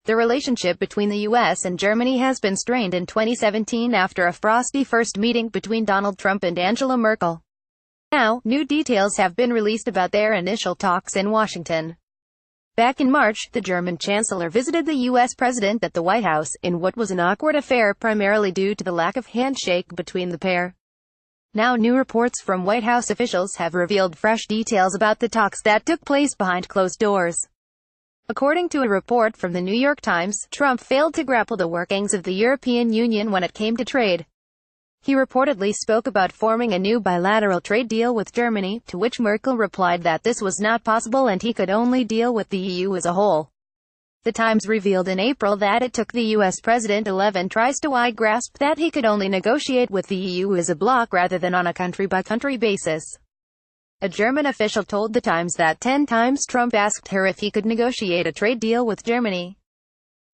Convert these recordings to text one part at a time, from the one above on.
The relationship between the US and Germany has been strained in 2017 after a frosty first meeting between Donald Trump and Angela Merkel. Now, new details have been released about their initial talks in Washington. Back in March, the German chancellor visited the US president at the White House, in what was an awkward affair primarily due to the lack of handshake between the pair. Now new reports from White House officials have revealed fresh details about the talks that took place behind closed doors. According to a report from the New York Times, Trump failed to grapple the workings of the European Union when it came to trade. He reportedly spoke about forming a new bilateral trade deal with Germany, to which Merkel replied that this was not possible and he could only deal with the EU as a whole. The Times revealed in April that it took the US president 11 tries to grasp that he could only negotiate with the EU as a bloc rather than on a country-by-country basis. A German official told the Times that 10 times Trump asked her if he could negotiate a trade deal with Germany.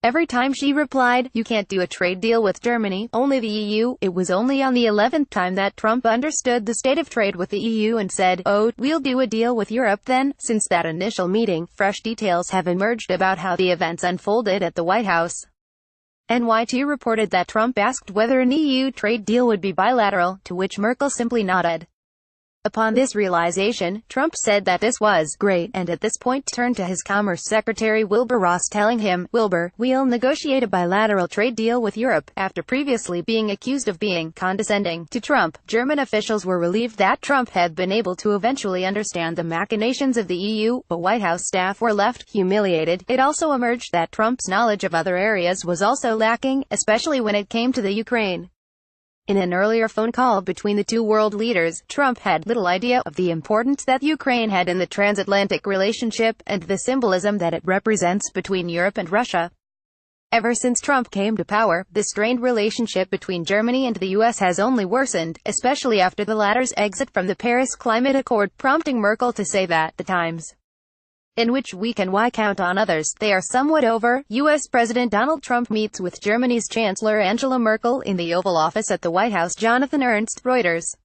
Every time she replied, "You can't do a trade deal with Germany, only the EU." It was only on the 11th time that Trump understood the state of trade with the EU and said, "Oh, we'll do a deal with Europe then." Since that initial meeting, fresh details have emerged about how the events unfolded at the White House. NYT reported that Trump asked whether an EU trade deal would be bilateral, to which Merkel simply nodded. Upon this realization, Trump said that this was great, and at this point turned to his Commerce Secretary Wilbur Ross telling him, "Wilbur, we'll negotiate a bilateral trade deal with Europe." After previously being accused of being condescending to Trump, German officials were relieved that Trump had been able to eventually understand the machinations of the EU, but White House staff were left humiliated. It also emerged that Trump's knowledge of other areas was also lacking, especially when it came to the Ukraine. In an earlier phone call between the two world leaders, Trump had little idea of the importance that Ukraine had in the transatlantic relationship, and the symbolism that it represents between Europe and Russia. Ever since Trump came to power, the strained relationship between Germany and the US has only worsened, especially after the latter's exit from the Paris Climate Accord, prompting Merkel to say that the times in which we can count on others, they are somewhat over. US President Donald Trump meets with Germany's Chancellor Angela Merkel in the Oval Office at the White House. Jonathan Ernst, Reuters.